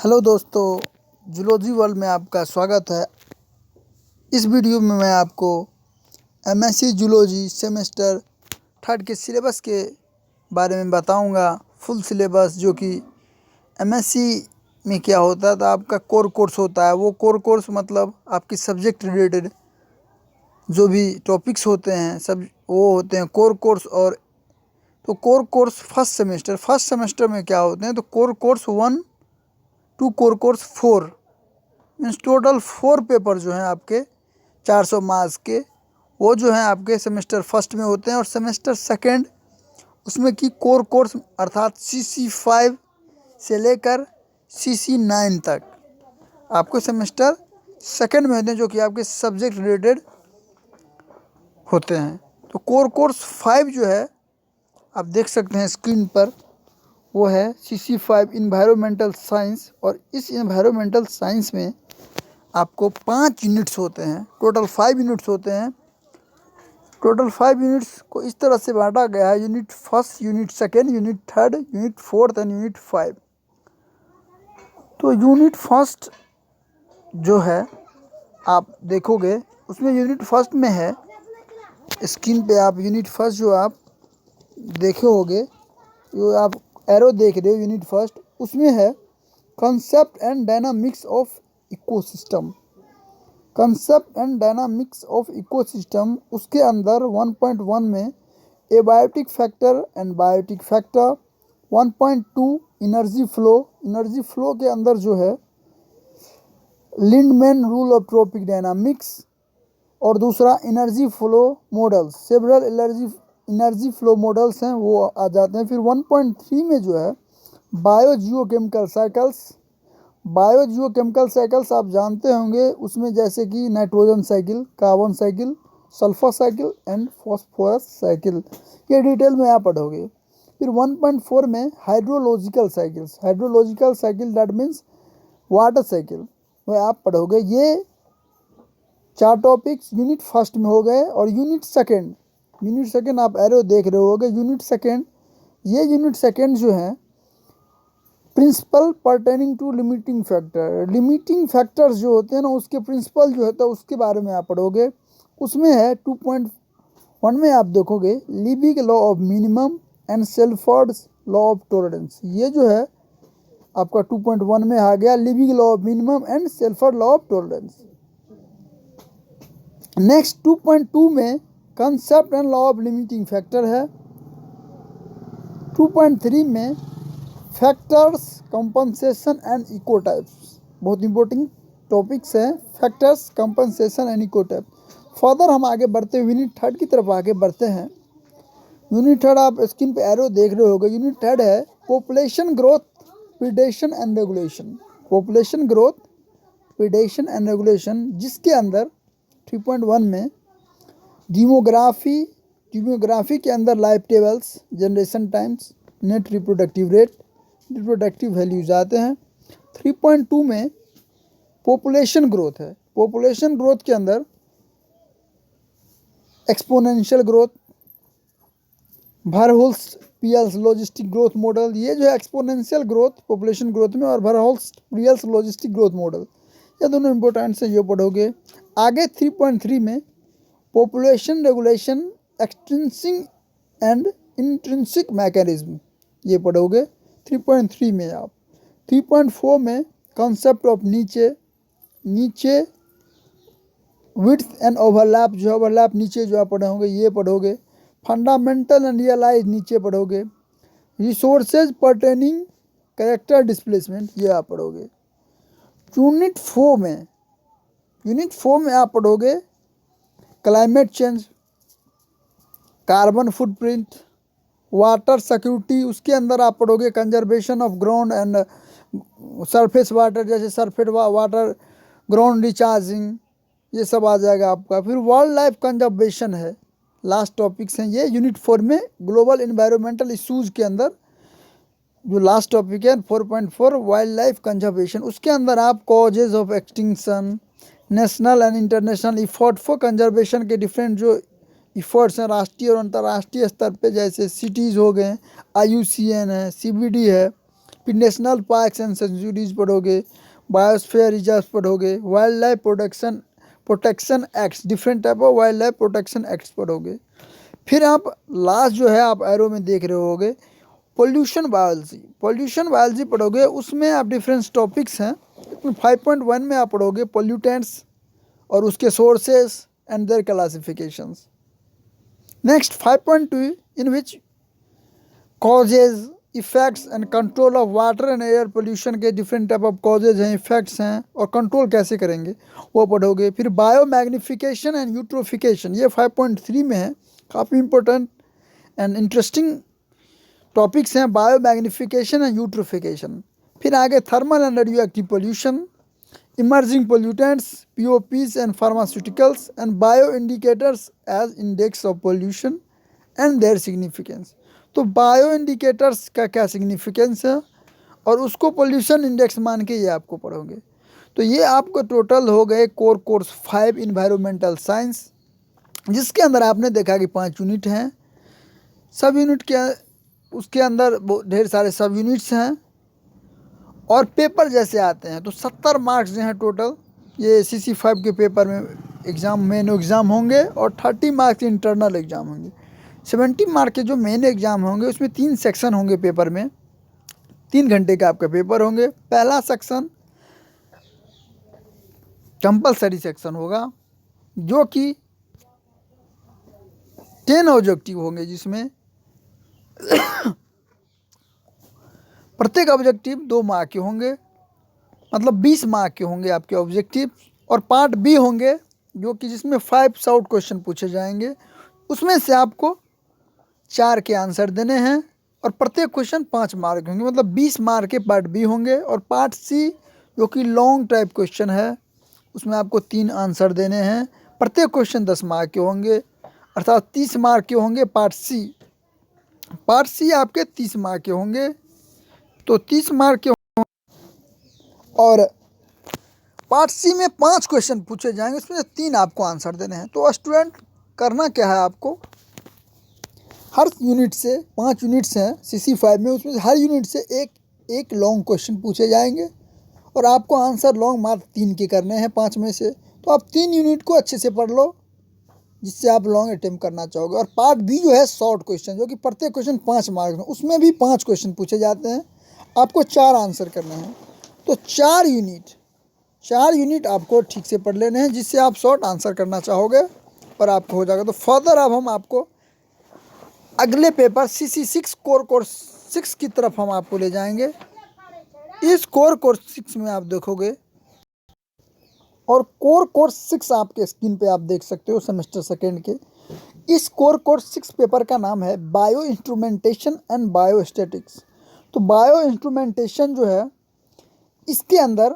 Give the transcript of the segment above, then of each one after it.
Hello दोस्तों, zoology world में आपका स्वागत है। इस वीडियो में मैं आपको एमएससी जूलॉजी सेमेस्टर 3 के सिलेबस के बारे में बताऊंगा। फुल सिलेबस जो कि एमएससी में क्या होता है, तो आपका कोर कोर्स होता है। वो कोर कोर्स मतलब आपकी सब्जेक्ट रिलेटेड जो भी टॉपिक्स होते हैं सब वो होते हैं कोर कोर्स। और तो कोर कोर्स फर्स्ट सेमेस्टर में क्या होते हैं, तो core course 1 to core course 4 means total 4 paper जो हैं आपके 400 मार्क्स के, वो जो हैं आपके सेमेस्टर फर्स्ट में होते हैं। और सेमेस्टर सेकंड उसमें की कोर कोर्स अर्थात CC5 से लेकर CC9 तक आपको सेमेस्टर सेकंड में होते हैं, जो कि आपके सब्जेक्ट रिलेटेड होते हैं। तो कोर कोर्स 5 जो है आप देख सकते हैं स्क्रीन पर, वो है CC5 इन्वायरमेंटल साइंस। और इस इन्वायरमेंटल साइंस में आपको 5 यूनिट्स होते हैं, टोटल 5 यूनिट्स होते हैं। टोटल 5 यूनिट्स को इस तरह से बांटा गया है: unit first, unit second, unit third, unit fourth and unit 5। तो यूनिट फर्स्ट जो है आप देखोगे उसमें यूनिट फर्स्ट में है, स्क्रीन पे आप यूनिट फर्स्ट जो आप देखे होगे, जो आप एरो देख रहे हो यूनिट फर्स्ट, उसमें है concept and dynamics of ecosystem. Concept and dynamics of ecosystem, उसके अंदर 1.1 में abiotic factor and biotic factor, 1.2 energy flow के अंदर जो है Lindeman rule of trophic dynamics, और दूसरा energy flow models, several energy flow models हैं वो आ जाते हैं। फिर 1.3 में जो है बायोजियोकेमिकल साइकिल्स आप जानते होंगे, उसमें जैसे कि nitrogen cycle, carbon cycle, sulphur cycle and phosphorus cycle, ये डिटेल में आप पढ़ोगे। फिर 1.4 में hydrological cycle that means water cycle, वह आप पढ़ोगे। ये 4 टॉपिक्स यूनिट फर्स्ट में हो गए। और यूनिट सेकेंड आप एरो देख रहे होगे, यूनिट सेकेंड जो है principle pertaining to limiting factors जो होते हैं ना, उसके प्रिंसिपल जो होता है उसके बारे में आप पढ़ोगे। उसमें है 2.1 में आप देखोगे Liebig law of minimum and Shelford's law of tolerance. ये जो है आपका 2.1 में आ गया, Liebig law of minimum and Shelford law of tolerance. Next 2.2 में concept and law of limiting factor है। 2.3 में फैक्टर्स, कंपनसेशन एंड इकोटाइप्स, बहुत इंपॉर्टेंट टॉपिक्स हैं factors, compensation and ecotype. Further हम आगे बढ़ते हुए यूनिट थर्ड की तरफ आगे बढ़ते हैं। यूनिट थर्ड आप स्क्रीन पे एरो देख रहे होगे। यूनिट थर्ड है population growth, predation and regulation, जिसके अंदर 3.1 में डेमोग्राफी के अंदर life tables, generation times, net reproductive rate, reproductive values आते हैं। 3.2 में पॉपुलेशन ग्रोथ है। पॉपुलेशन ग्रोथ के अंदर exponential growth, Verhulst Pearl logistic growth model, ये जो है एक्सपोनेंशियल ग्रोथ पॉपुलेशन ग्रोथ में, और वर्होल्स-पियर्स लॉजिस्टिक ग्रोथ मॉडल, ये दोनों इंपॉर्टेंट से ये पढ़ोगे। आगे 3.3 में population regulation, extrinsic and intrinsic mechanism, ये पढ़ोगे 3.3 में आप। 3.4 में कॉन्सेप्ट ऑफ नीचे विड्थ एंड ओवरलैप, जो ओवरलैप नीचे जो आप पढ़े होंगे ये पढ़ोगे। फंडामेंटल एंड रियलाइज नीचे पढ़ोगे। रिसोर्सेज पर्टेनिंग कैरेक्टर डिस्प्लेसमेंट, ये आप पढ़ोगे। यूनिट 4 में आप पढ़ोगे climate change, carbon footprint, water security, उसके अंदर आप पढ़ोगे conservation of ground and surface water, जैसे सरफेस वाटर, ग्राउंड रिचार्जिंग, ये सब आ जाएगा आपका। फिर वाइल्ड लाइफ कंजर्वेशन है, लास्ट टॉपिक्स हैं ये यूनिट 4 में। ग्लोबल इन्वायरमेंटल इशूज़ के अंदर जो लास्ट टॉपिक है 4.4 वाइल्ड लाइफ कंजर्वेशन, उसके अंदर आप causes of extinction, national and international effort for conservation के डिफरेंट जो इफर्ट्स हैं राष्ट्रीय और अंतर्राष्ट्रीय स्तर पे, जैसे सिटीज़ हो गए, IUCN है, CBD है, फिर नेशनल पार्क्स एंड सेंचुरीज पढ़ोगे, बायोस्फीयर रिजर्व पढ़ोगे, wild life protection acts, different type of wild life protection acts पढ़ोगे। फिर आप लास्ट जो है आप एरो में देख रहे होगे पोल्यूशन बायोलॉजी पढ़ोगे। उसमें आप डिफरेंट टॉपिक्स हैं। 5.1 में आप पढ़ोगे पोल्यूटेंट्स और उसके sources and their classifications. Next 5.2 in which causes effects and control of water and air pollution के डिफरेंट टाइप ऑफ कॉजेज हैं, इफेक्ट्स हैं और कंट्रोल कैसे करेंगे वो पढ़ोगे। फिर बायो मैग्निफिकेशन एंड यूट्रोफिकेशन, ये 5.3 में है, काफ़ी इंपॉर्टेंट एंड इंटरेस्टिंग टॉपिक्स हैं, बायो मैग्निफिकेशन एंड यूट्रोफिकेशन। फिर आगे thermal and radioactive pollution, emerging pollutants, POPs and pharmaceuticals and bioindicators as index of pollution and their significance. तो bioindicators का क्या सिग्निफिकेंस है और उसको pollution index मान के ये आपको पढ़ोगे। तो ये आपको टोटल हो गए कोर्स 5 इन्वायरमेंटल साइंस, जिसके अंदर आपने देखा कि 5 यूनिट हैं। सब यूनिट के उसके अंदर ढेर सारे सब यूनिट्स हैं और पेपर जैसे आते हैं। तो 70 मार्क्स जो हैं टोटल ये CC5 के पेपर में मेन एग्ज़ाम होंगे और 30 मार्क्स इंटरनल एग्ज़ाम होंगे। 70 मार्क के जो मेन एग्ज़ाम होंगे उसमें 3 सेक्शन होंगे पेपर में, 3 घंटे का आपका पेपर होंगे। पहला सेक्शन कंपलसरी सेक्शन होगा जो कि 10 ऑब्जेक्टिव होंगे, जिसमें प्रत्येक ऑब्जेक्टिव 2 मार्क के होंगे, मतलब 20 मार्क के होंगे आपके ऑब्जेक्टिव। और पार्ट बी होंगे जो कि जिसमें 5 शॉर्ट क्वेश्चन पूछे जाएंगे, उसमें से आपको 4 के आंसर देने हैं और प्रत्येक क्वेश्चन 5 मार्क होंगे, मतलब 20 मार्क के पार्ट बी होंगे। और पार्ट सी जो कि लॉन्ग टाइप क्वेश्चन है, उसमें आपको 3 आंसर देने हैं, प्रत्येक क्वेश्चन 10 मार्क के होंगे, अर्थात 30 मार्क के होंगे पार्ट सी आपके 30 मार्क के होंगे। तो 30 मार्क के और पार्ट सी में 5 क्वेश्चन पूछे जाएंगे, उसमें से 3 आपको आंसर देने हैं। तो स्टूडेंट करना क्या है, आपको हर यूनिट से 5 यूनिट्स हैं CC5 में, उसमें से हर यूनिट से एक लॉन्ग क्वेश्चन पूछे जाएंगे और आपको आंसर लॉन्ग मात्र 3 के करने हैं 5 में से। तो आप 3 यूनिट को अच्छे से पढ़ लो जिससे आप लॉन्ग अटेम्प्ट करना चाहोगे। और पार्ट बी जो है शॉर्ट क्वेश्चन, जो कि प्रत्येक क्वेश्चन 5 मार्क्स में, उसमें भी 5 क्वेश्चन पूछे जाते हैं, आपको 4 आंसर करने हैं। तो 4 यूनिट आपको ठीक से पढ़ लेने हैं जिससे आप शॉर्ट आंसर करना चाहोगे और आपको हो जाएगा। तो फर्दर अब हम आपको अगले पेपर CC6 कोर्स 6 की तरफ हम आपको ले जाएंगे। इस कोर्स 6 में आप देखोगे, और कोर्स 6 आपके स्क्रीन पे आप देख सकते हो सेमेस्टर सेकेंड के। इस कोर्स 6 पेपर का नाम है बायो इंस्ट्रूमेंटेशन एंड बायोस्टैटिक्स। तो बायो इंस्ट्रूमेंटेशन जो है इसके अंदर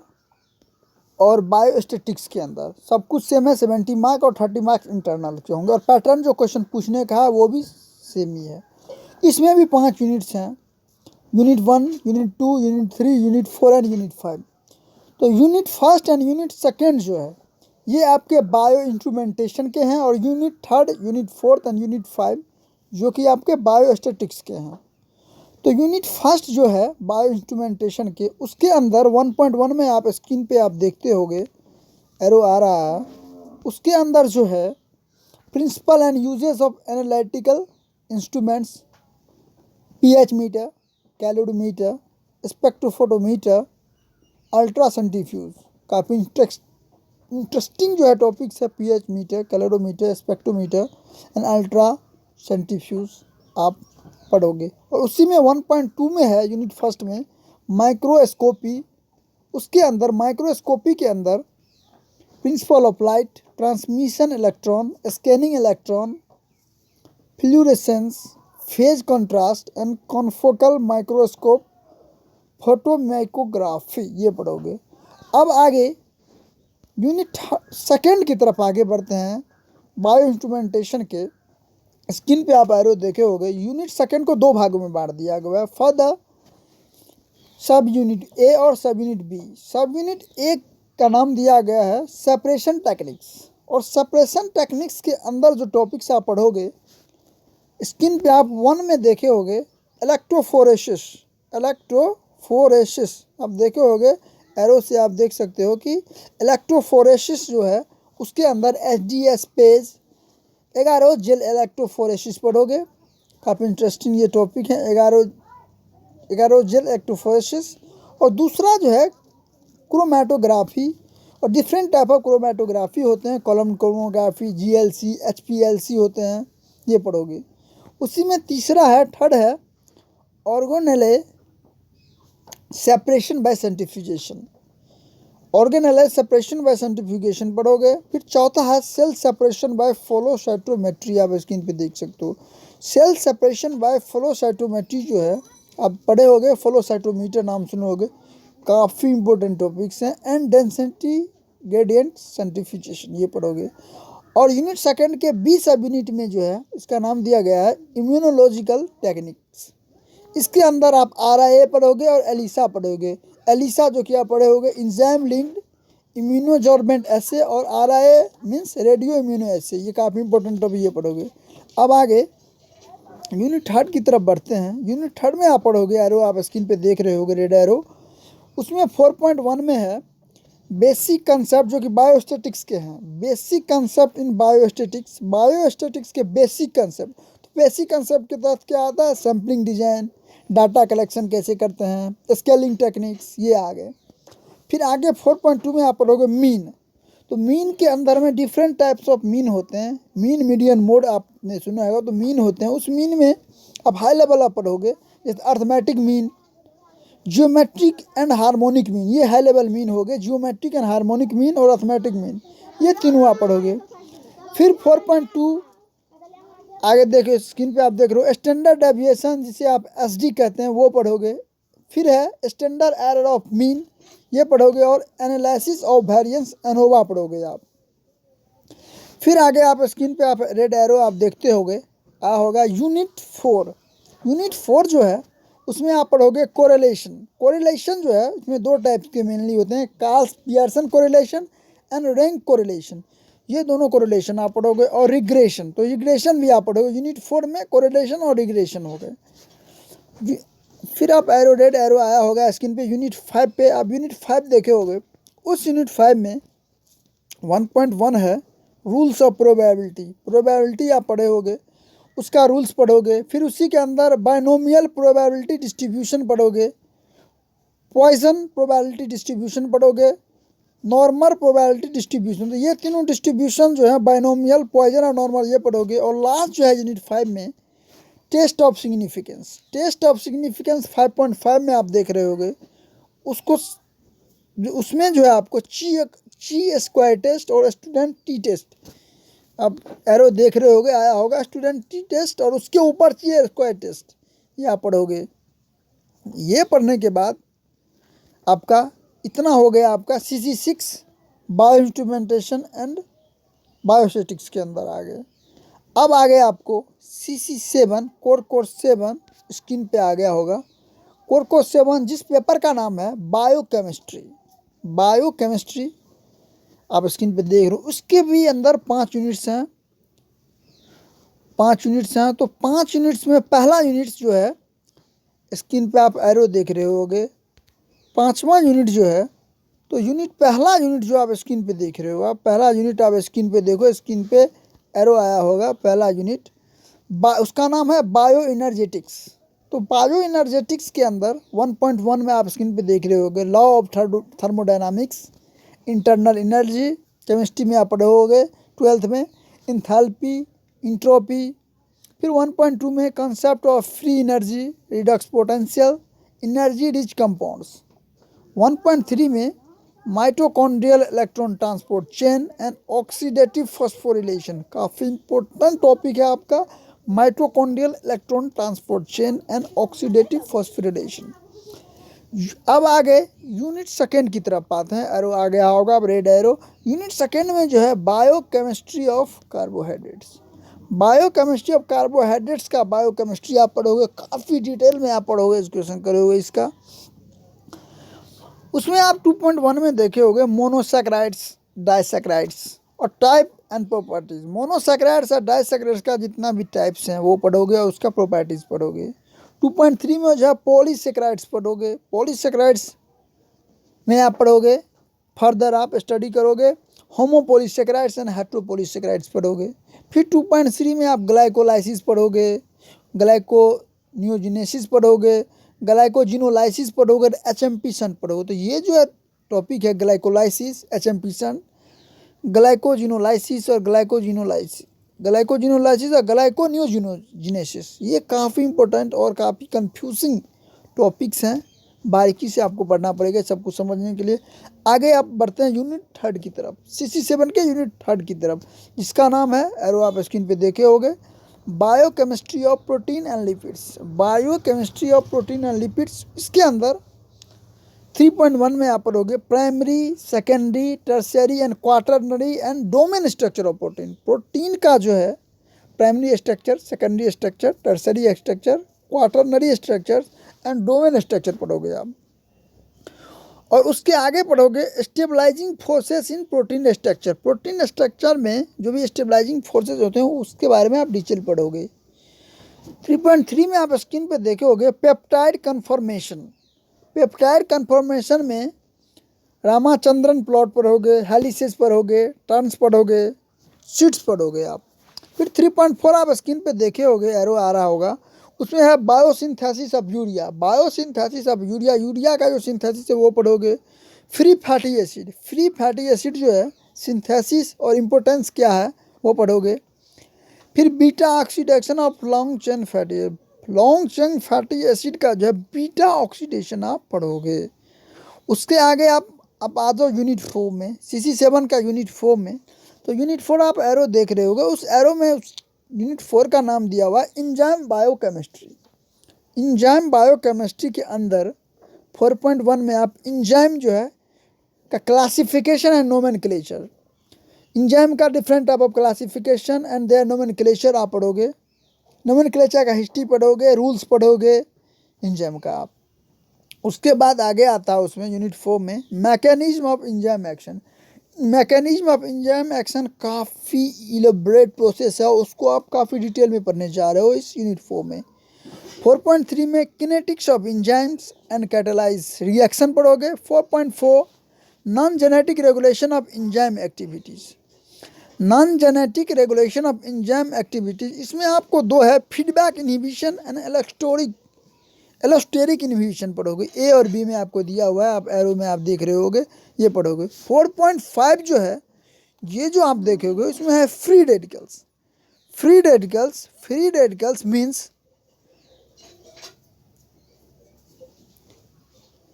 और बायोस्टैटिक्स के अंदर सब कुछ सेम है, 70 मार्क और 30 मार्क्स इंटरनल के होंगे। और पैटर्न जो क्वेश्चन पूछने का है वो भी सेम ही है। इसमें भी 5 यूनिट्स हैं, unit 1, unit 2, unit 3, unit 4 and unit 5। तो unit first and unit second जो है ये आपके बायो इंस्ट्रूमेंटेशन के हैं, और यूनिट 3, यूनिट 4 एंड यूनिट 5 जो कि आपके बायोस्टैटिक्स के हैं। तो यूनिट फर्स्ट जो है बायो इंस्ट्रूमेंटेशन के, उसके अंदर 1.1 में आप स्क्रीन पे आप देखते होगे एरो आ रहा है, उसके अंदर जो है principle and uses of analytical instruments, pH meter, calorimeter, spectrophotometer, ultra centrifuge, काफ़ी इंटरेस्टिंग जो है टॉपिक्स है। pH meter, calorimeter, spectrometer and ultra centrifuge आप पढ़ोगे। और उसी में 1.2 में है यूनिट फर्स्ट में माइक्रोस्कोपी। उसके अंदर माइक्रोस्कोपी के अंदर principle of light, transmission electron, scanning electron, fluorescence, phase contrast and confocal microscope, photomicrography, ये पढ़ोगे। अब आगे यूनिट सेकेंड की तरफ आगे बढ़ते हैं। बायो इंस्ट्रूमेंटेशन के स्क्रीन पे आप एरो देखे होंगे, यूनिट सेकेंड को 2 भागों में बांट दिया गया है। For the subunit A और subunit B. Subunit A का नाम दिया गया है सेपरेशन टेक्निक्स, और सेपरेशन टेक्निक्स के अंदर जो टॉपिक्स आप पढ़ोगे, स्क्रीन पे आप 1 में देखे होंगे इलेक्ट्रोफोरेसिस इलेक्ट्रोफोरेसिस, आप देखे होंगे एरो से आप देख सकते हो कि इलेक्ट्रोफोरेसिस जो है उसके अंदर HDS पेज 11 जेल इलेक्ट्रोफोरेसिस पढ़ोगे। काफ़ी इंटरेस्टिंग ये टॉपिक है, 11 जेल इलेक्ट्रोफोरेसिस। और दूसरा जो है क्रोमेटोग्राफी, और डिफरेंट टाइप ऑफ क्रोमेटोग्राफी होते हैं, कॉलम क्रोमोग्राफी, GLC, HPLC होते हैं, ये पढ़ोगे। उसी में तीसरा है, थर्ड है organelle separation by centrifugation, organelle separation by centrifugation पढ़ोगे। फिर चौथा है cell separation by flow cytometry, आप स्क्रीन पे देख सकते हो। Cell separation by flow cytometry जो है आप पढ़े होगे, फ्लो साइटोमीटर नाम सुने होगे, काफ़ी इंपॉर्टेंट टॉपिक्स हैं। एंड डेंसिटी ग्रेडियंट सेंट्रीफ्यूगेशन, ये पढ़ोगे। और यूनिट सेकंड के 20 सब यूनिट में जो है इसका नाम दिया गया है इम्यूनोलॉजिकल टेक्निक्स। इसके अंदर आप RIA पढ़ोगे और एलिसा पढ़ोगे। एलिसा जो कि आप पढ़े होगे इंजाइम लिंक्ड इम्यूनोजॉर्बेंट एसे, और RIA मीन्स रेडियो इम्यूनो एसे, ये काफ़ी इंपॉर्टेंट टॉपिक ये पढ़ोगे। अब आगे यूनिट थर्ड की तरफ बढ़ते हैं। यूनिट थर्ड में आप पढ़ोगे एरो, आप स्क्रीन पे देख रहे होगे रेड एरो, उसमें 4.1 में है बेसिक कंसेप्ट जो कि बायोस्टैटिक्स के हैं। Basic concept in biostatics, biostatics के बेसिक कंसेप्ट। तो बेसिक कंसेप्ट के तहत क्या आता है, सैम्पलिंग डिजाइन, डाटा कलेक्शन कैसे करते हैं, स्केलिंग टेक्निक्स, ये आ गए। फिर आगे 4.2 में आप पढ़ोगे मीन। तो मीन के अंदर में डिफरेंट टाइप्स ऑफ मीन होते हैं, मीन मीडियन मोड आपने सुना होगा, तो मीन होते हैं। उस मीन में आप हाई लेवल आप पढ़ोगे, जैसे arithmetic mean, geometric and harmonic mean, ये हाई लेवल मीन हो गए। जियोमेट्रिक एंड हार्मोनिक मीन और अर्थमेटिक मीन, ये तीनों आप पढ़ोगे। फिर 4.2 आगे देखो, स्क्रीन पे आप देख रहे हो स्टैंडर्ड डेविएशन, जिसे आप SD कहते हैं, वो पढ़ोगे। फिर है स्टैंडर्ड एरर ऑफ मीन, ये पढ़ोगे। और एनालिसिस ऑफ वेरिएंस एनोवा पढ़ोगे आप। फिर आगे आप स्क्रीन पे आप रेड एरो आप देखते होगे आ होगा यूनिट 4। यूनिट 4 जो है उसमें आप पढ़ोगे कोरिलेशन। कोरिलेशन जो है उसमें दो टाइप के मेनली होते हैं, Carl's Pearson correlation and rank correlation, ये दोनों कोरिलेशन आप पढ़ोगे। और रिग्रेशन, तो रिग्रेशन भी आप पढ़ोगे यूनिट 4 में, कोरिलेशन और रिग्रेशन हो गए। फिर आप एरो रेड एरो आया होगा स्क्रीन पे यूनिट 5 पे, आप यूनिट 5 देखे होगे। उस यूनिट 5 में 1.1 है रूल्स ऑफ प्रोबेबिलिटी। प्रोबेबिलिटी आप पढ़े होगे, उसका रूल्स पढ़ोगे। फिर उसी के अंदर बाइनोमियल प्रोबेबिलिटी डिस्ट्रीब्यूशन पढ़ोगे, पॉइसन प्रोबेबिलिटी डिस्ट्रीब्यूशन पढ़ोगे, नॉर्मल प्रोबेबिलिटी डिस्ट्रीब्यूशन। तो ये तीनों डिस्ट्रीब्यूशन जो है बाइनोमियल, पॉइसन और नॉर्मल, ये पढ़ोगे। और लास्ट जो है यूनिट 5 में test of significance. Test of significance 5.5 में आप देख रहे होगे उसको, उसमें जो है आपको ची स्क्वायर टेस्ट और स्टूडेंट टी टेस्ट, आप एरो देख रहे होगे आया होगा स्टूडेंट टी टेस्ट, और उसके ऊपर ची स्क्वायर टेस्ट, ये आप पढ़ोगे। ये पढ़ने के बाद आपका इतना हो गया आपका CC6 bio instrumentation and biostatics के अंदर आ गए। अब आ गया आपको CC7 कोर्स 7, स्क्रीन पे आ गया होगा कोर्स 7, जिस पेपर का नाम है बायोकेमिस्ट्री। बायोकेमिस्ट्री आप स्क्रीन पे देख रहे हो, उसके भी अंदर 5 यूनिट्स हैं। 5 यूनिट्स हैं, तो 5 यूनिट्स में पहला यूनिट्स जो है स्क्रीन पे आप एरो देख रहे होगे, 5वां यूनिट जो है, तो पहला यूनिट जो आप स्क्रीन पे देख रहे हो, आप पहला यूनिट आप स्क्रीन पे देखो, स्क्रीन पे एरो आया होगा पहला यूनिट, उसका नाम है बायो एनर्जेटिक्स। तो बायो एनर्जेटिक्स के अंदर 1.1 में आप स्क्रीन पे देख रहे होगे law of thermodynamics, internal energy, chemistry में आप पढ़े होगे 12th में, इंथैल्पी, इंट्रोपी। फिर 1.2 में concept of free energy, Redux potential, energy rich compounds. 1.3 में mitochondrial electron transport chain and oxidative phosphorylation, काफ़ी इंपॉर्टेंट टॉपिक है आपका, mitochondrial electron transport chain and oxidative phosphorylation. अब आगे यूनिट सेकेंड की तरफ आते हैं, एरो आ गया होगा अब रेड एरो। यूनिट सेकेंड में जो है biochemistry of carbohydrates. Biochemistry of carbohydrates का बायोकेमिस्ट्री आप पढ़ोगे, काफ़ी डिटेल में आप पढ़ोगे, इस क्वेश्चन करोगे इसका। उसमें आप 2.1 में देखे होगे मोनोसैकेराइड्स, डाइसैकेराइड्स और टाइप एंड प्रॉपर्टीज। मोनोसैकेराइड्स और डाइसैकेराइड्स का जितना भी टाइप्स हैं वो पढ़ोगे और उसका प्रॉपर्टीज पढ़ोगे। 2.3 में जो है पॉलीसेकेराइड्स पढ़ोगे, पॉलीसेकेराइड्स में आप पढ़ोगे, फर्दर आप स्टडी करोगे होमोपॉलीसेकेराइड्स एंड हेट्रोपॉलीसेकेराइड्स पढ़ोगे। फिर 2.3 में आप ग्लाइकोलाइसिस पढ़ोगे, ग्लाइकोनियोजेनेसिस पढ़ोगे, ग्लाइकोजिनोलाइसिस पढ़ोगे, एचएमपी-शन पढ़ोगे। तो ये जो है टॉपिक है ग्लाइकोलाइसिस, एचएमपी-शन, ग्लाइकोजिनोलाइसिस और ग्लाइकोजिनोलाइसिस और ग्लाइकोनियोजिनेसिस, ये काफ़ी इंपॉर्टेंट और काफ़ी कंफ्यूजिंग टॉपिक्स हैं, बारीकी से आपको पढ़ना पड़ेगा सब कुछ समझने के लिए। आगे आप बढ़ते हैं यूनिट 3 की तरफ, CC7 के यूनिट 3 की तरफ, जिसका नाम है, एरो आप स्क्रीन पे देखे होंगे, biochemistry of protein and lipids. Biochemistry of protein and lipids, इसके अंदर 3.1 में आप पढ़ोगे primary, secondary, tertiary and quaternary and domain structure of protein. Protein का जो है primary structure, secondary structure, tertiary structure, quaternary structure and domain structure पढ़ोगे आप। और उसके आगे पढ़ोगे stabilising forces in protein structure. Protein structure में जो भी स्टेबलाइजिंग फोर्सेस होते हैं उसके बारे में आप डिटेल पढ़ोगे। 3.3 में आप स्क्रीन पे देखे होगे पेप्टाइड कन्फॉर्मेशन। पेप्टाइड कन्फॉर्मेशन में रामाचंद्रन प्लॉट पढ़ोगे, हेलिसेस पढ़ोगे, टर्न्स पढ़ोगे, शीट्स पढ़ोगे आप। फिर 3.4 आप स्क्रीन पे देखे होगे, एरो आ रहा होगा, उसमें है biosynthesis of urea. Biosynthesis of urea, urea का जो सिंथेसिस है वो पढ़ोगे। Free fatty acid, free fatty acid जो है सिंथेसिस और इम्पोर्टेंस क्या है वो पढ़ोगे। फिर beta oxidation of long chain fatty acid का जो है बीटा ऑक्सीडेशन आप पढ़ोगे। उसके आगे आप आ जाओ यूनिट 4 में, CC7 का यूनिट 4 में। तो यूनिट 4 आप एरो देख रहे होगे, उस एरो में यूनिट 4 का नाम दिया हुआ है इंजाइम बायोकेमिस्ट्री। इंजाइम बायोकेमिस्ट्री के अंदर 4.1 में आप इंजाइम जो है का क्लासिफिकेशन एंड नोमेनक्लेचर, इंजाइम का different type of classification and their nomenclature आप पढ़ोगे। नोमेनक्लेचर का हिस्ट्री पढ़ोगे, रूल्स पढ़ोगे इंजाइम का आप। उसके बाद आगे आता है उसमें यूनिट 4 में mechanism of enzyme action. Mechanism of enzyme action काफ़ी इलेबोरेट प्रोसेस है, उसको आप काफ़ी डिटेल में पढ़ने जा रहे हो इस यूनिट 4 में। 4.3 में kinetics of enzymes and catalyse reaction पढ़ोगे। 4.4 non genetic regulation of enzyme activities. Non genetic regulation of enzyme activities, इसमें आपको दो है, feedback inhibition and allosteric inhibition पढ़ोगे। ए और बी में आपको दिया हुआ है, आप एरो में आप देख रहे होगे, ये पढ़ोगे। 4.5 जो है, ये जो आप देखोगे इसमें है free radicals. Free radicals means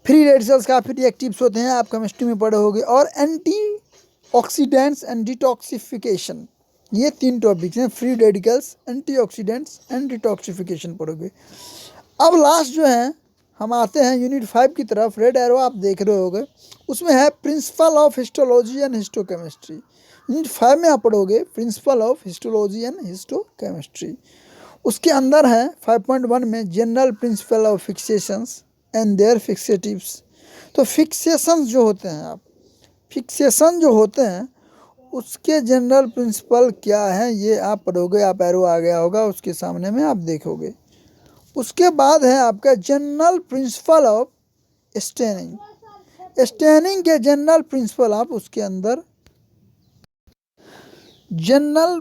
free radicals काफ़ी रिएक्टिव्स होते हैं, आप केमिस्ट्री में पढ़े होगे। और एंटी ऑक्सीडेंट्स एंड डिटॉक्सिफिकेशन, ये 3 टॉपिक्स हैं, free radicals, anti oxidants and detoxification पढ़ोगे। अब लास्ट जो है हम आते हैं यूनिट 5 की तरफ, रेड एरो आप देख रहे होगे, उसमें है principle of histology and histochemistry. Unit 5 में आप पढ़ोगे principle of histology and histochemistry. उसके अंदर है 5.1 में general principle of fixations and their fixatives. तो फिक्सेशन जो होते हैं, आप फिक्सेशन जो होते हैं उसके जनरल प्रिंसिपल क्या हैं ये आप पढ़ोगे। आप एरो आ गया होगा उसके सामने में, आप देखोगे। उसके बाद है आपका general principle of staining. Staining के जनरल प्रिंसिपल आप उसके अंदर जनरल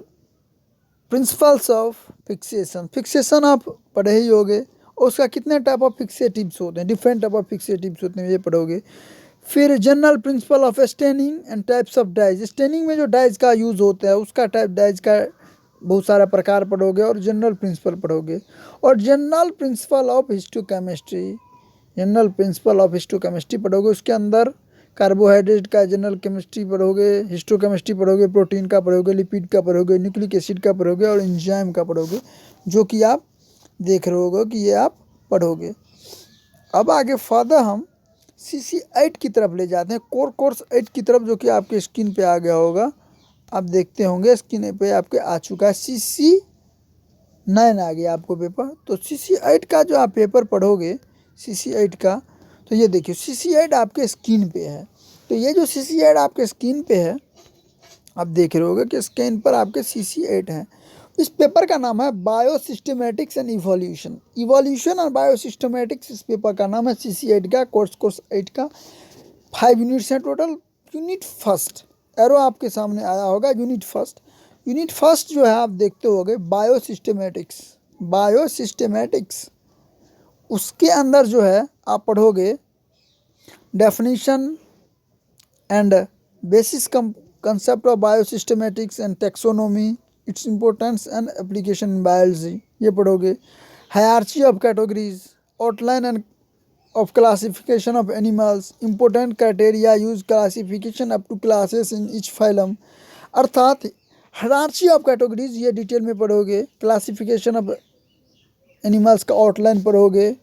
प्रिंसिपल्स ऑफ फिक्सेशन आप पढ़े ही होगे। और उसका कितने टाइप ऑफ फिक्सेटिव्स होते हैं, डिफरेंट टाइप ऑफ फिक्सेटिव्स होते हैं, ये पढ़ोगे। फिर general principle of staining and types of dyes. Staining में जो डाइज का यूज़ होता है उसका टाइप, डाइज का बहुत सारा प्रकार पढ़ोगे। और जनरल प्रिंसिपल पढ़ोगे। और जनरल प्रिंसिपल ऑफ हिस्टोकेमिस्ट्री, पढ़ोगे। उसके अंदर कार्बोहाइड्रेट का जनरल केमिस्ट्री पढ़ोगे, हिस्टोकेमिस्ट्री पढ़ोगे, प्रोटीन का पढ़ोगे, लिपिड का पढ़ोगे, न्यूक्लिक एसिड का पढ़ोगे और एंजाइम का पढ़ोगे, जो कि आप देख रहे होगे कि ये आप पढ़ोगे। अब आगे फर्दर हम CC8 की तरफ ले जाते हैं, कोर्स 8 की तरफ, जो कि आपके स्क्रीन पे आ गया होगा, आप देखते होंगे स्क्रीन पे आपके आ चुका है। CC9 आ गया आपको पेपर। तो CC8 का जो आप पेपर पढ़ोगे, CC8 का, तो ये देखिए CC8 आपके स्क्रीन पे है। तो ये जो CC8 आपके स्क्रीन पे है, आप देख रहे होगे कि स्क्रीन पर आपके CC8 हैं। इस पेपर का नाम है बायोसिस्टमेटिक्स एंड इवोल्यूशन। इवोल्यूशन और बायोसिस्टमेटिक्स इस पेपर का नाम है। CC8 का कोर्स 8 का 5 यूनिट्स हैं टोटल। यूनिट फर्स्ट एरो आपके सामने आया होगा। यूनिट फर्स्ट जो है आप देखते होगे बायोसिस्टमेटिक्स। बायोसिस्टमेटिक्स उसके अंदर जो है आप पढ़ोगे definition and basis concept of biosystematics and taxonomy, its importance and application in biology, ये पढ़ोगे। Hierarchy of categories, outline and of classification of animals, important criteria use classification up to classes in each phylum। अर्थात hierarchy of categories ये detail में पढ़ोगे। Classification of animals का outline पढ़ोगे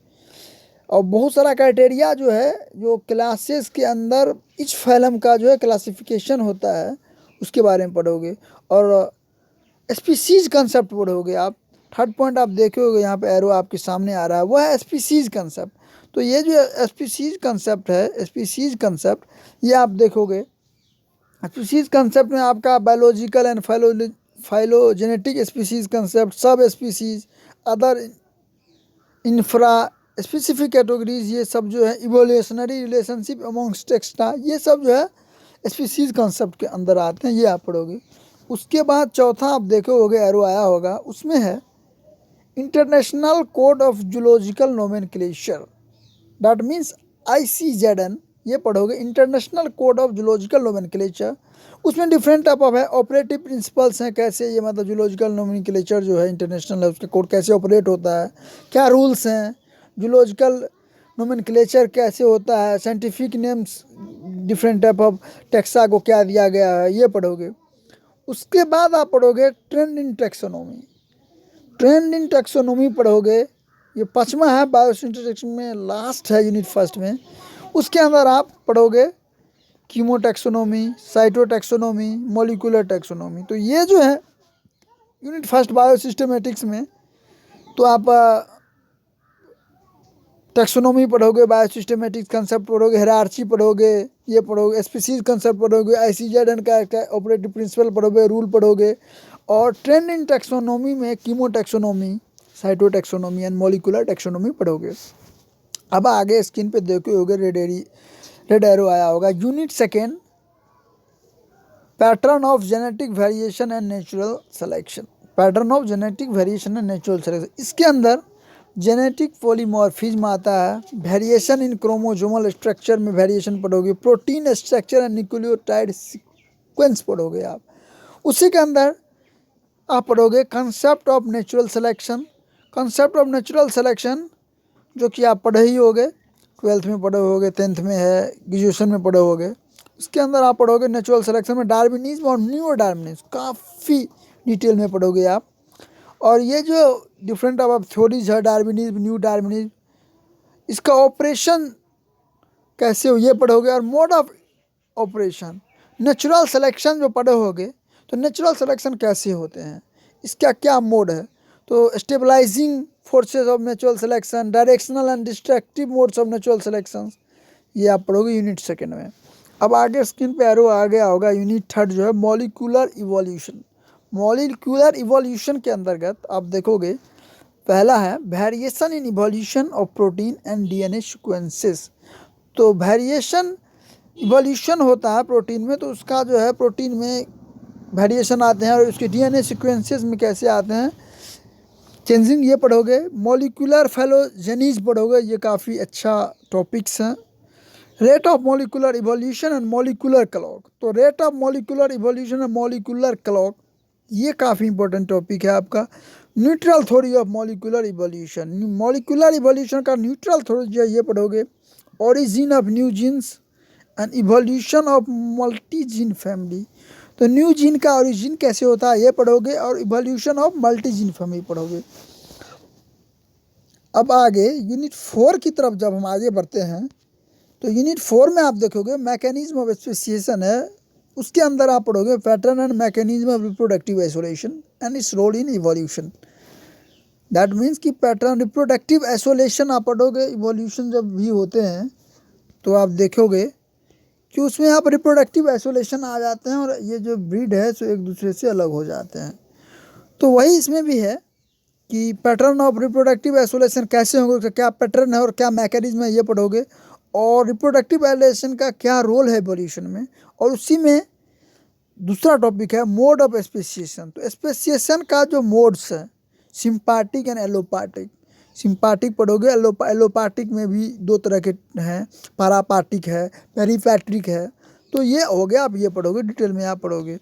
और बहुत सारा क्राइटेरिया जो है जो क्लासेस के अंदर इच फैलम का जो है क्लासिफिकेशन होता है उसके बारे में पढ़ोगे। और स्पीसीज कंसेप्ट पढ़ोगे आप। थर्ड पॉइंट आप देखोगे यहाँ पे एरो आपके सामने आ रहा है, वो है स्पीसीज कंसेप्ट। तो ये जो स्पीसीज कंसेप्ट है, स्पीसीज कंसेप्ट ये आप देखोगे। स्पीसीज कंसेप्ट में आपका biological and phylogenetic species concept, subspecies, other infraspecific categories, ये सब जो है इवोल्यूशनरी रिलेशनशिप अमॉन्ग्स टेक्स्टा, ये सब जो है स्पीसीज कंसेप्ट के अंदर आते हैं, ये आप पढ़ोगे। उसके बाद चौथा आप देखोगे एरो आया होगा, उसमें है international code of zoological nomenclature, that means ICZN, ये पढ़ोगे। International code of zoological nomenclature, उसमें डिफरेंट टाइप ऑफ है ऑपरेटिव प्रिंसिपल्स हैं, कैसे ये मतलब जूलॉजिकल नोमेनक्लेचर जो है इंटरनेशनल है उसका कोड कैसे ऑपरेट होता है, क्या रूल्स हैं, जूलॉजिकल नोमेनक्लेचर कैसे होता है, scientific names different type of taxa को क्या दिया गया है, ये पढ़ोगे। उसके बाद आप पढ़ोगे ट्रेंड इन टेक्सोनोमी। ट्रेंड इन टेक्सोनोमी पढ़ोगे, ये पांचवा है बायोसिस्टम में, लास्ट है यूनिट फर्स्ट में। उसके अंदर आप पढ़ोगे कीमोटेक्सोनोमी, साइटोटेक्सोनोमी, मॉलिक्यूलर टेक्सोनोमी। तो ये जो है यूनिट फर्स्ट बायोसिस्टमेटिक्स में, तो आप टेक्सोनोमी पढ़ोगे, बायोसिस्टमेटिक्स कंसेप्ट पढ़ोगे, हायरार्ची पढ़ोगे, ये पढ़ोगे, स्पीसीज कंसेप्ट पढ़ोगे, ICZN का ऑपरेटिव प्रिंसिपल पढ़ोगे, रूल पढ़ोगे। और ट्रेंड इन टेक्सोनोमी में कीमोटेक्सोनोमी, साइटोटेक्सोनोमी एंड मॉलिक्यूलर टेक्सोनोमी पढ़ोगे। अब आगे स्क्रीन पे देखे होगे रेड एरो आया होगा। Unit second pattern of genetic variation and natural selection. Pattern of genetic variation and natural selection, इसके अंदर जेनेटिक पॉलीमॉर्फिज्म आता है, वेरिएशन इन क्रोमोसोमल स्ट्रक्चर में वेरिएशन पढ़ोगे, protein structure and nucleotide sequence पढ़ोगे आप। उसी के अंदर आप पढ़ोगे concept of natural selection. Concept of natural selection जो कि आप पढ़े ही होगे, 12th में पढ़े होगे, 10th में है, ग्रेजुएशन में पढ़े होगे। उसके अंदर आप पढ़ोगे नेचुरल सिलेक्शन में डार्विनिज्म और न्यू डार्विनिज्म, काफ़ी डिटेल में पढ़ोगे आप। और ये जो डिफरेंट टाइप ऑफ थ्योरीज है, डार्विनिज्म, न्यू डार्विनिज्म, इसका ऑपरेशन कैसे हो ये पढ़ोगे। और mode of operation, natural selection जो पढ़े होगे, तो नेचुरल सिलेक्शन कैसे होते हैं, इसका क्या मोड है, तो stabilising forces of natural selection, directional and destructive modes of natural selection, ये आप पढ़ोगे यूनिट सेकेंड में। अब आगे स्क्रीन पे एरो आ गया होगा, यूनिट थर्ड जो है मॉलिक्यूलर इवोल्यूशन। मॉलिक्यूलर इवोल्यूशन के अंतर्गत आप देखोगे पहला है variation in evolution of protein and DNA sequences. तो वेरिएशन इवोल्यूशन होता है प्रोटीन में, तो उसका जो है प्रोटीन में वेरिएशन आते हैं और उसके DNA सीक्वेंसेस में कैसे आते हैं चेंजिंग, ये पढ़ोगे। मॉलिक्यूलर फेलोजेनीज पढ़ोगे, ये काफ़ी अच्छा टॉपिक्स हैं। Rate of molecular evolution and molecular clock, तो rate of molecular evolution and molecular clock ये काफ़ी इंपॉर्टेंट टॉपिक है आपका। Neutral theory of molecular evolution, molecular evolution का न्यूट्रल थ्योरी जो है ये पढ़ोगे। Origin of new genes and evolution of multi gene family, तो न्यू जीन का ओरिजिन कैसे होता है ये पढ़ोगे और evolution of multi gene family पढ़ोगे। अब आगे यूनिट 4 की तरफ जब हम आगे बढ़ते हैं, तो यूनिट 4 में आप देखोगे मैकेनिज्म ऑफ स्पेसिएशन है, उसके अंदर आप पढ़ोगे pattern and mechanism of reproductive isolation and its role in evolution. That means कि पैटर्न रिप्रोडक्टिव आइसोलेशन आप पढ़ोगे। इवोल्यूशन जब भी होते हैं तो आप देखोगे कि उसमें आप रिप्रोडक्टिव आइसोलेशन आ जाते हैं और ये जो ब्रीड है सो एक दूसरे से अलग हो जाते हैं। तो वही इसमें भी है कि पैटर्न ऑफ रिप्रोडक्टिव आइसोलेशन कैसे होंगे, क्या पैटर्न है और क्या मैकेनिज्म है, ये पढ़ोगे। और रिप्रोडक्टिव आइसोलेशन का क्या रोल है एवोल्यूशन में। और उसी में दूसरा टॉपिक है मोड ऑफ स्पेसिएशन। तो स्पेसिएशन का जो मोड्स है, सिम्पाटिक एंड एलोपार्टिक। सिम्पाटिक पढ़ोगे, एलोपार्टिक में भी दो तरह के हैं, पैरापार्टिक है, पेरीपैट्रिक है। तो ये हो गया, आप ये पढ़ोगे, डिटेल में आप पढ़ोगे।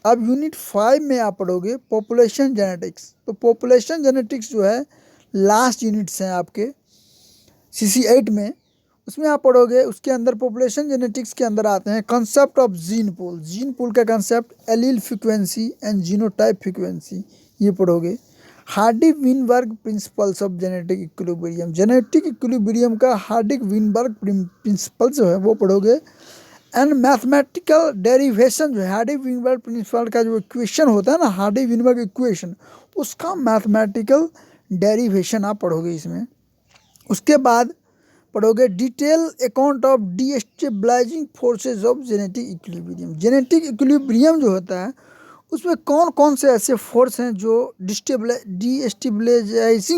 अब यूनिट 5 में आप पढ़ोगे पॉपुलेशन जेनेटिक्स। तो पॉपुलेशन जेनेटिक्स जो है लास्ट यूनिट्स हैं आपके CC8 में, उसमें आप पढ़ोगे। उसके अंदर पॉपुलेशन जेनेटिक्स के अंदर आते हैं concept of gene pool. Gene pool का concept, allele frequency and genotype frequency, ये पढ़ोगे। Hardy Weinberg principles of genetic equilibrium. Genetic equilibrium का हार्डी-विनबर्ग प्रिंसिपल जो है वो पढ़ोगे। एंड मैथमेटिकल डेरिवेशन जो है, हार्डी-विनबर्ग प्रिंसिपल का जो इक्वेशन होता है ना, हार्डी-विनबर्ग इक्वेशन, उसका मैथमेटिकल डेरिवेशन आप पढ़ोगे इसमें। उसके बाद पढ़ोगे detail account of destabilising forces of genetic equilibrium. Genetic equilibrium जो होता है उसमें कौन कौन से ऐसे फोर्स हैं जो डीस्टेबलाइजिंग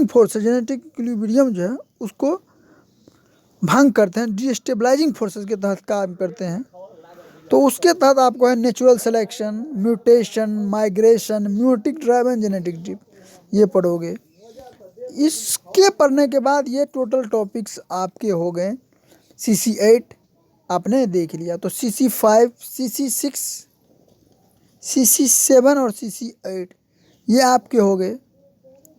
फोर्स है, जेनेटिक इक्विलिब्रियम जो है उसको भंग करते हैं, डीस्टेबलाइजिंग फोर्सेस के तहत काम करते हैं। तो उसके तहत आपको है natural selection, mutation, migration, meiotic driven genetic drift, ये पढ़ोगे। इसके पढ़ने के बाद ये टोटल टॉपिक्स आपके हो गए। CC8 आपने देख लिया, तो CC5, CC6, CC7 और CC8 ये आपके हो गए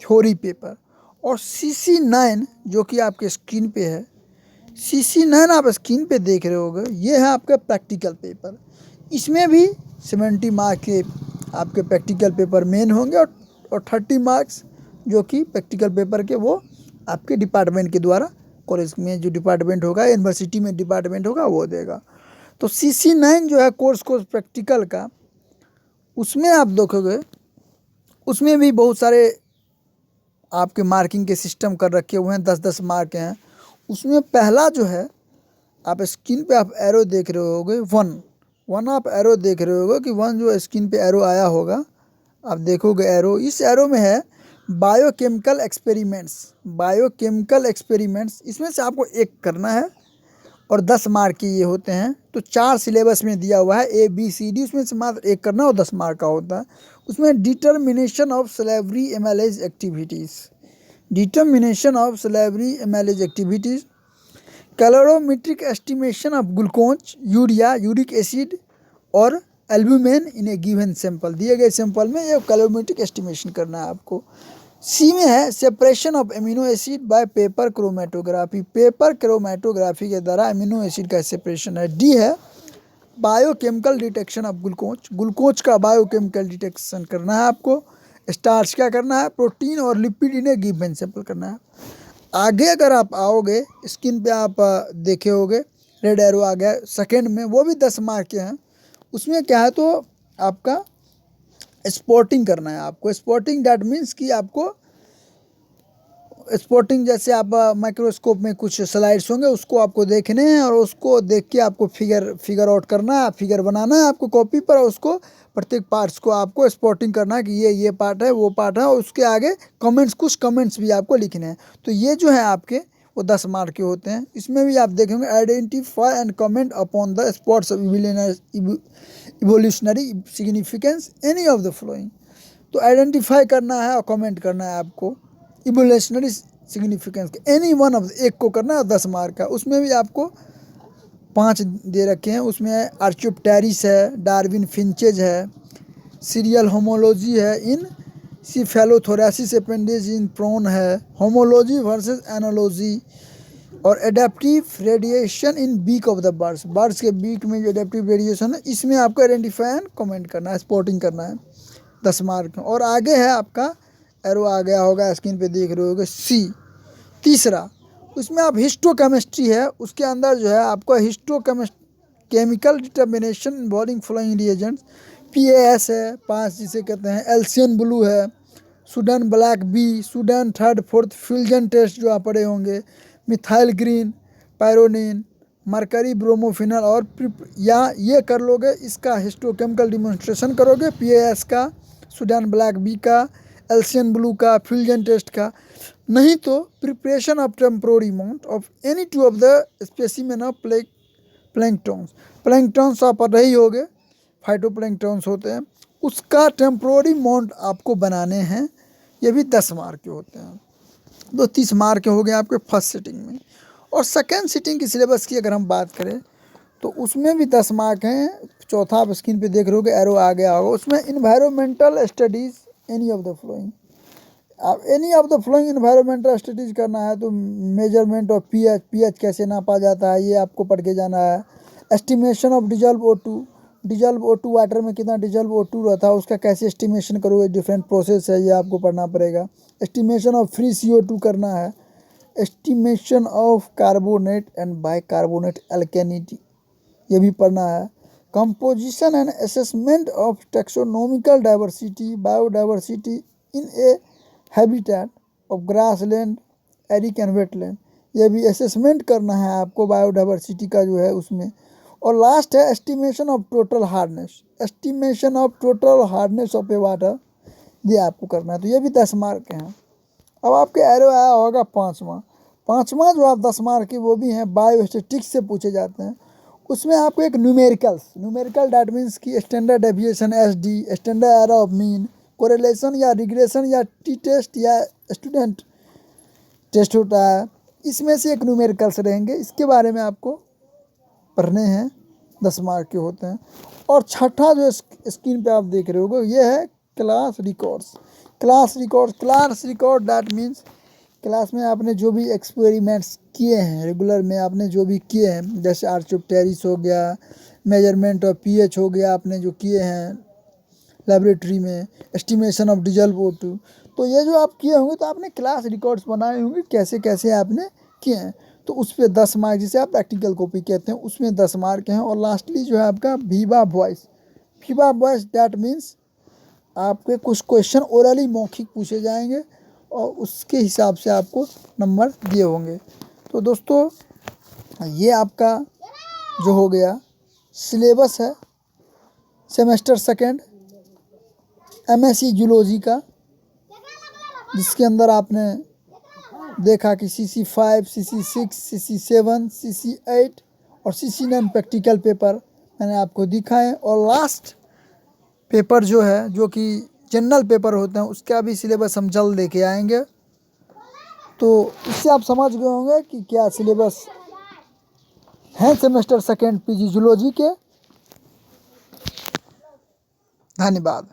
थ्योरी पेपर। और CC9 जो कि आपके स्क्रीन पे है, CC9 आप स्क्रीन पे देख रहे होगे, ये है आपका प्रैक्टिकल पेपर। इसमें भी 70 मार्क के आपके प्रैक्टिकल पेपर मेन होंगे और 30 मार्क्स जो कि प्रैक्टिकल पेपर के वो आपके डिपार्टमेंट के द्वारा, कॉलेज में जो डिपार्टमेंट होगा, यूनिवर्सिटी में डिपार्टमेंट होगा, वो देगा। तो CC9 जो है कोर्स प्रैक्टिकल का, उसमें आप देखोगे उसमें भी बहुत सारे आपके मार्किंग के सिस्टम कर रखे हुए हैं, 10-10 मार्क हैं। उसमें पहला जो है, आप स्क्रीन पे आप एरो देख रहे होगे, वन आप एरो देख रहे होगे कि 1 जो स्क्रीन पे एरो आया होगा, आप देखोगे एरो, इस एरो में है बायोकेमिकल एक्सपेरिमेंट्स। बायोकेमिकल एक्सपेरिमेंट्स, इसमें से आपको एक करना है और 10 मार्क के ये होते हैं। तो 4 सिलेबस में दिया हुआ है, ABCD, उसमें से मात्र एक करना और 10 मार्क का होता है। उसमें determination of salivary amylase activities, determination of salivary amylase activities, calorimetric estimation of glucose, urea, uric acid और एल्ब्यूमिन इन ए गिवन सैंपल। दिए गए सैंपल में ये कैलोरीमेट्रिक एस्टिमेशन करना है आपको। C में है separation of amino acid by paper chromatography. Paper chromatography के द्वारा एमिनो एसिड का सेपरेशन है। D है biochemical detection of glucose. Glucose का बायोकेमिकल डिटेक्शन करना है आपको। स्टार्च क्या करना है, प्रोटीन और लिपिड इन ए गिवन सैंपल करना है। आगे अगर आप आओगे, स्क्रीन पे आप देखे होगे रेड एरो आ गया सेकेंड में, वो भी 10 मार्क के हैं। उसमें क्या है, तो आपका स्पॉटिंग करना है आपको। स्पॉटिंग दैट मीन्स कि आपको स्पॉटिंग, जैसे आप माइक्रोस्कोप में कुछ स्लाइड्स होंगे उसको आपको देखने हैं और उसको देख के आपको फिगर आउट करना है, फिगर बनाना है आपको कॉपी पर। उसको प्रत्येक पार्ट्स को आपको स्पॉटिंग करना है कि ये पार्ट है, वो पार्ट है, और उसके आगे कमेंट्स, कुछ कमेंट्स भी आपको लिखने हैं। तो ये जो है आपके वो 10 मार्क के होते हैं। इसमें भी आप देखेंगे identify and comment upon the spots of evolutionary significance any of the flowing. तो आइडेंटिफाई करना है और कमेंट करना है आपको इवोल्यूशनरी सिग्निफिकेंस के, एनी वन ऑफ एक को करना है, 10 मार्क का। उसमें भी आपको 5 दे रखे हैं। उसमें आर्चियोप्टेरिस है, डार्विन फिंचेज है, सीरियल होमोलॉजी है in cephalothoracic appendage in prawn है, होमोलॉजी वर्सेस एनालॉजी, और adaptive radiation in beak of the birds. Birds के बीक में जो एडेप्टिव रेडिएशन है, इसमें आपको आइडेंटिफाई एंड कमेंट करना है, स्पॉटिंग करना है, 10 मार्क। और आगे है आपका एरो आ गया होगा, स्क्रीन पे देख रहे होगे, C तीसरा। उसमें आप हिस्टोकेमिस्ट्री है, उसके अंदर जो है आपको chemical determination involving flowing reagents, PAS है 5 जिसे कहते हैं, एल्सियन ब्लू है, Sudan black B, Sudan 3rd 4th fusion test जो आप पढ़े होंगे, methyl green, pyronin, mercury bromophenol, और या ये कर लोगे, इसका हिस्टोकेमिकल डिमॉन्स्ट्रेशन करोगे, PAS का, सूडान ब्लैक B का, एल्सियन ब्लू का, फ्यूजन टेस्ट का। नहीं तो preparation of temporary mount of any two of the specimen of planktons. Planktons आप पढ़ रही होगे, फाइटोप्लैंकटॉन्स होते हैं, उसका टेम्पोररी माउंट आपको बनाने हैं। ये भी 10 मार्क के होते हैं। तो 30 मार्क के हो गए आपके फर्स्ट सिटिंग में। और सेकेंड सिटिंग की सिलेबस की अगर हम बात करें तो उसमें भी 10 मार्क हैं। चौथा आप स्क्रीन पे देख रहे हो कि एरो आ गया होगा, उसमें environmental studies any of the following. आप any of the following environmental studies करना है तो मेजरमेंट ऑफ पीएच कैसे नापा जाता है ये आपको पढ़ के जाना है। Estimation of dissolve O2 water में कितना डिजॉल्व O2 रहता है उसका कैसे एस्टिमेशन करोगे, डिफरेंट प्रोसेस है, ये आपको पढ़ना पड़ेगा। एस्टिमेशन ऑफ फ्री CO2 करना है। Estimation of carbonate and bicarbonate alkalinity ये भी पढ़ना है। Composition and assessment of taxonomical diversity biodiversity in a habitat of grassland, arid and wetland, ये भी असेसमेंट करना है आपको बायोडाइवर्सिटी का जो है उसमें। और लास्ट है estimation of total hardness of A water, ये आपको करना है। तो ये भी 10 मार्क के हैं। अब आपके एरो आया होगा पाँचवा जो आप 10 मार्क की वो भी हैं बायोस्टैटिक्स से पूछे जाते हैं। उसमें आपको एक न्यूमेरिकल डैट मीन्स की standard deviation SD, standard error of mean, correlation या रिग्रेशन या टी टेस्ट या स्टूडेंट टेस्ट होता है, इसमें से एक न्यूमेरिकल्स रहेंगे। इसके बारे में आपको पढ़ने हैं, 10 मार्क के होते हैं। और छठा जो स्क्रीन पे आप देख रहे होगे ये है class record that means class में आपने जो भी एक्सपेरिमेंट्स किए हैं, रेगुलर में आपने जो भी किए हैं, जैसे आर्चोप्टेरिस हो गया, मेजरमेंट ऑफ pH हो गया, आपने जो किए हैं लेबोरेटरी में, एस्टिमेशन ऑफ डिजॉल्व O2, तो ये जो आप किए होंगे तो आपने क्लास रिकॉर्ड्स बनाए होंगे कैसे कैसे आपने किए हैं। तो उस पर 10 मार्क, जिसे आप प्रैक्टिकल कॉपी कहते हैं, उसमें 10 मार्क हैं। और लास्टली जो है आपका विवा वॉइस डैट मीन्स आपके कुछ क्वेश्चन ओरली मौखिक पूछे जाएंगे और उसके हिसाब से आपको नंबर दिए होंगे। तो दोस्तों ये आपका जो हो गया सिलेबस है सेमेस्टर सेकेंड MSc जूलॉजी का, जिसके अंदर आपने देखा कि CC5, CC6, CC7, CC8 और CC9 प्रैक्टिकल पेपर मैंने आपको दिखाए। और लास्ट पेपर जो है, जो कि जनरल पेपर होते हैं, उसका भी सिलेबस हम जल्द लेके आएंगे। तो इससे आप समझ गए होंगे कि क्या सिलेबस है सेमेस्टर सेकेंड PG जूलॉजी के। धन्यवाद।